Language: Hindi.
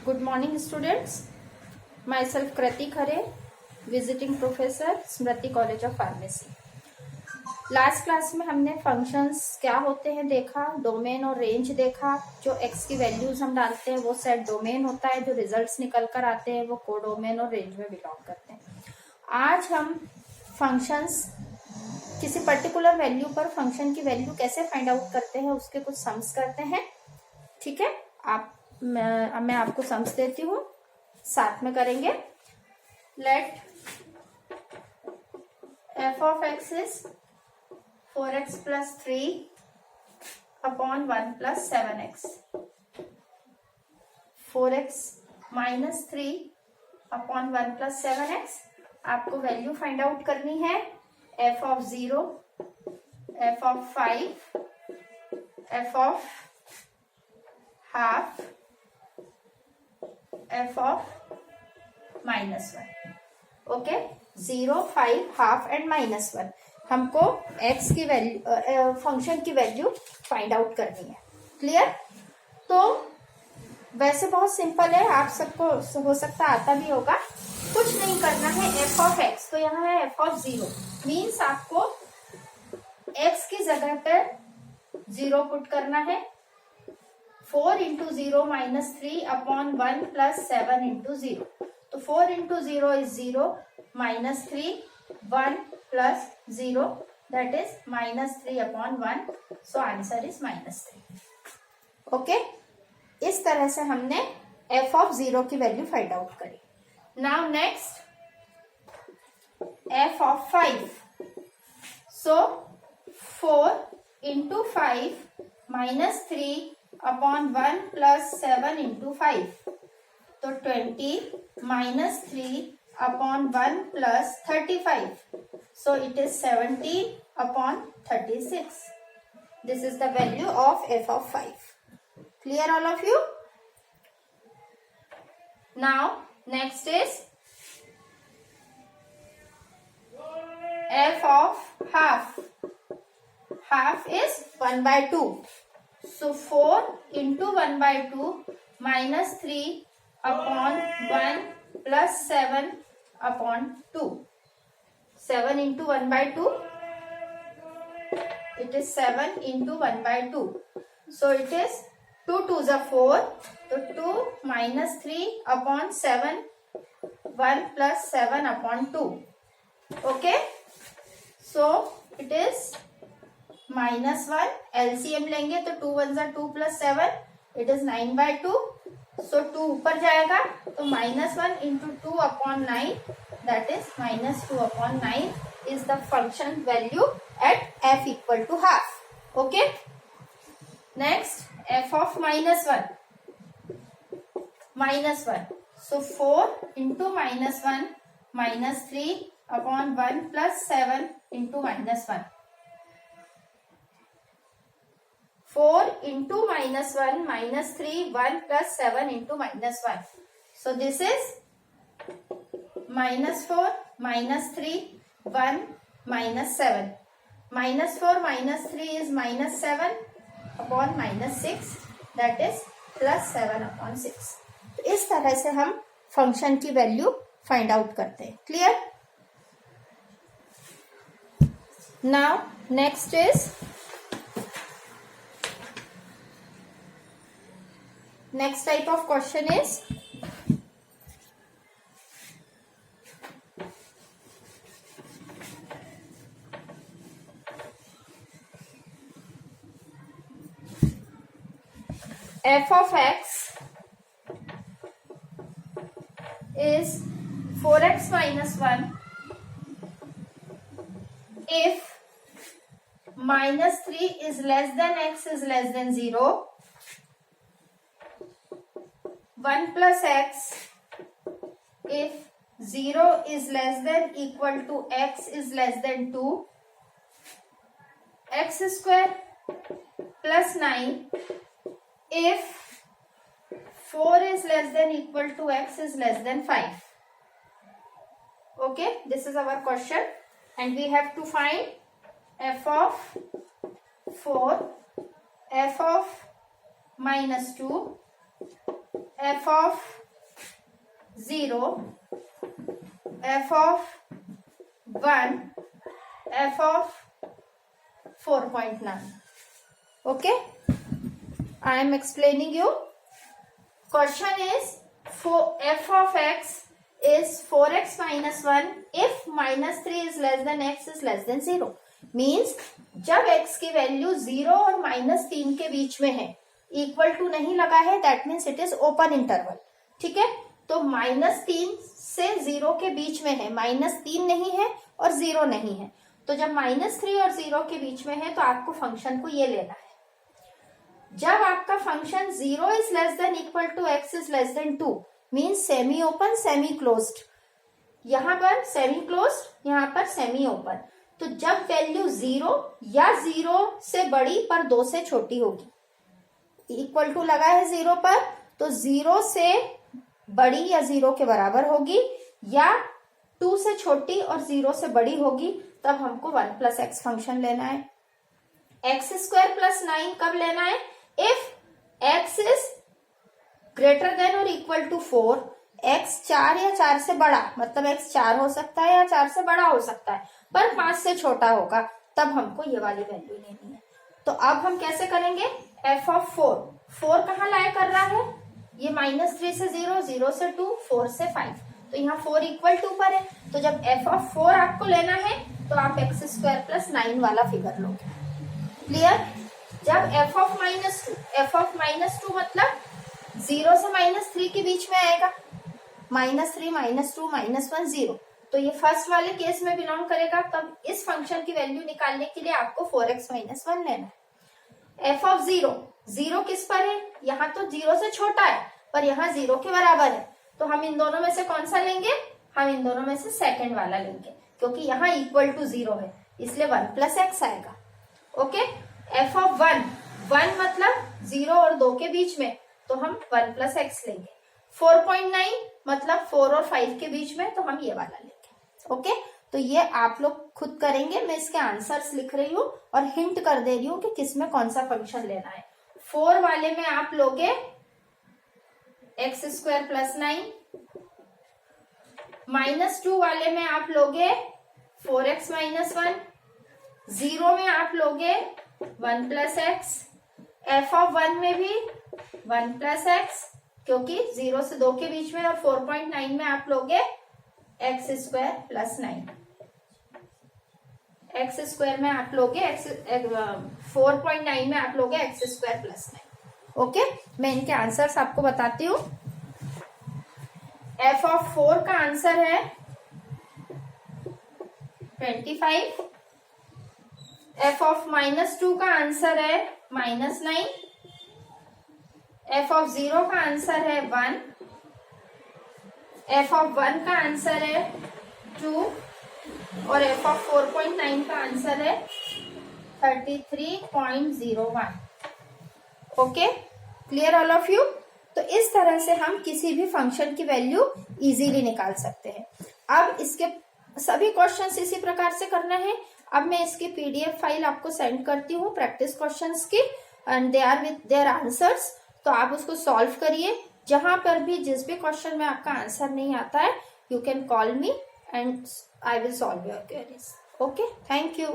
Good morning students. Myself Krati Khare, visiting professor Smriti College of Pharmacy. Last class में हमने फंक्शंस क्या होते हैं देखा, डोमेन और रेंज देखा। जो एक्स की वैल्यूज हम डालते हैं वो सेट डोमेन होता है, जो रिजल्ट्स निकल कर आते हैं वो कोडोमेन और रेंज में बिलोंग करते हैं। आज हम फंक्शंस किसी पर्टिकुलर वैल्यू पर फंक्शन की वैल्यू कैसे फाइंड आउट करते हैं उसके कुछ सम्स करते हैं। ठीक है, मैं आपको सम्स देती हूँ, साथ में करेंगे। Let f of x is 4x plus 3 upon 1 plus 7x, 4x minus 3 upon 1 plus 7x। आपको वैल्यू फाइंड आउट करनी है f of 0, f of 5, f of half, f of -1। Okay, 0, 5, half and -1 हमको x की वैल्यू फंक्शन की वैल्यू फाइंड आउट करनी है। क्लियर? तो वैसे बहुत सिंपल है, आप सबको हो सकता आता भी होगा। कुछ नहीं करना है, f ऑफ x तो यहाँ है f ऑफ 0 मीन्स आपको x की जगह पर 0 पुट करना है। 4 इंटू 0 -3 अपॉन 1 प्लस 7 इंटू 0, तो 4 into 0 is 0, -3, 1 plus 0 that is -3 upon 1, so answer is -3। Okay, इस तरह से हमने f ऑफ 0 की वैल्यू फाइंड आउट करी। Now next f of 5, so 4 into 5 -3 upon 1 plus 7 into 5, तो 20 -3 upon 1 plus 35, so it is 70 upon 36. This is the value of f of 5. Clear all of you? Now next is f of half. Half is 1 by 2, so 4 into 1 by 2 minus 3 upon 1 plus 7 upon 2. 7 into 1 by 2, it is 7 into 1 by 2, so it is 2 2s are 4, so 2 minus 3 upon 7, 1 plus 7 upon 2. Okay, so it is -1, LCM लेंगे तो 2 1s are 2 plus 7, it is 9 by 2, so 2 ऊपर जाएगा तो -1 into 2 upon 9, that is -2 upon 9 is the function value at f equal to half. Okay, next f of -1, so 4 into -1 -3 upon 1 plus 7 into -1, 4 into -1 -3 1 plus 7 into -1, so this is -4 -3 1 -7, -4 -3 is -7 upon -6, that is +7 upon 6। तो इस तरह से हम फंक्शन की वैल्यू फाइंड आउट करते हैं। Clear? Now next is next type of question is f of x is 4x minus 1 if -3 is less than x is less than 0, 1 plus x if 0 is less than equal to x is less than 2, x square plus 9 if 4 is less than equal to x is less than 5. Okay, this is our question and we have to find f of 4, f of -2, f of 0, f of 1, f of 4.9. Okay, I am explaining you. Question is f of x is 4x minus 1 if minus 3 is less than x is less than 0. Means जब x की वैल्यू 0 और माइनस 3 के बीच में है, इक्वल टू नहीं लगा है, that means it is open interval. ठीक है, तो माइनस 3 से 0 के बीच में है, माइनस 3 नहीं है और 0 नहीं है. तो जब माइनस 3 और 0 के बीच में है तो आपको फंक्शन को ये लेना है. जब आपका function 0 is less than equal to x is less than 2, means semi open semi closed. यहां पर सेमी क्लोज्ड, यहां पर सेमी ओपन. तो जब वैल्यू 0 या 0 से बड़ी पर 2 से छोटी होगी, इक्वल टू लगा है 0 पर, तो 0 से बड़ी या 0 के बराबर होगी, या 2 से छोटी और 0 से बड़ी होगी, तब हमको 1 प्लस एक्स फंक्शन लेना है. एक्स स्क्वायर प्लस 9 कब लेना है? If x is greater than और इक्वल टू 4, एक्स 4 या 4 से बड़ा, मतलब एक्स 4 हो सकता है या 4 से बड़ा हो सकता है, पर 5 से छोटा होगा, तब हमको ये वाली वैल्यू लेनी है. तो अब हम कैसे करेंगे? f ऑफ 4 कहाँ लाया कर रहा है? ये माइनस 3 से 0, 0 से 2, 4 से 5, तो यहाँ 4 इक्वल 2 पर है. तो जब f ऑफ 4 आपको लेना है तो आप एक्स स्क्वायर प्लस 9 वाला फिगर लोगे. क्लियर? जब f ऑफ माइनस 2 मतलब 0 से माइनस 3 के बीच में आएगा, माइनस 3, माइनस 2, माइनस 1, 0, तो ये फर्स्ट वाले केस में बिलोंग करेगा. तब इस फंक्शन की वैल्यू निकालने के लिए आपको 4x माइनस 1 लेना है. f ऑफ 0 किस पर है? यहाँ तो 0 से छोटा है, पर यहाँ 0 के बराबर है, तो हम इन दोनों में से कौन सा लेंगे? हम इन दोनों में से सेकंड वाला लेंगे, क्योंकि यहाँ इक्वल टू 0 है, इसलिए 1 प्लस एक्स आएगा. ओके, f ऑफ 1 मतलब 0 और 2 के बीच में, तो हम 1 प्लस एक्स लेंगे. 4.9 मतलब 4 और 5 के बीच में, तो हम ये वाला लेंगे. ओके, तो ये आप लोग खुद करेंगे, मैं इसके आंसर्स लिख रही हूँ और हिंट कर दे रही हूँ कि किसमें कौन सा फंक्शन लेना है. 4 वाले में आप लोगे एक्स स्क्वायर प्लस 9, माइनस 2 वाले में आप लोगे 4x माइनस 1, 0 में आप लोगे 1 प्लस एक्स, f ऑफ 1 में भी 1 प्लस एक्स, क्योंकि 0 से 2 के बीच में, और 4.9 में आप लोगे x square plus 9. X square में आप लोगे 4.9 में आप लोगे एक्स स्क्वायर प्लस 9. ओके, मैं इनके आंसर्स आपको बताती हूँ. f ऑफ 4 का आंसर है 25. f ऑफ माइनस 2 का आंसर है माइनस 9. f ऑफ 0 का आंसर है 1. f ऑफ 1 का आंसर है 2 और f ऑफ 4.9 का आंसर है 33.01. Okay, clear all of you? तो इस तरह से हम किसी भी फंक्शन की वैल्यू इजीली निकाल सकते हैं. अब इसके सभी क्वेश्चंस इसी प्रकार से करना है. अब मैं इसकी पीडीएफ फाइल आपको सेंड करती हूँ प्रैक्टिस क्वेश्चंस की, and they are with their answers. तो आप उसको सॉल्व करिए. जहां पर भी जिस भी क्वेश्चन में आपका आंसर नहीं आता है, you can call me and I will solve your queries. Okay, thank you.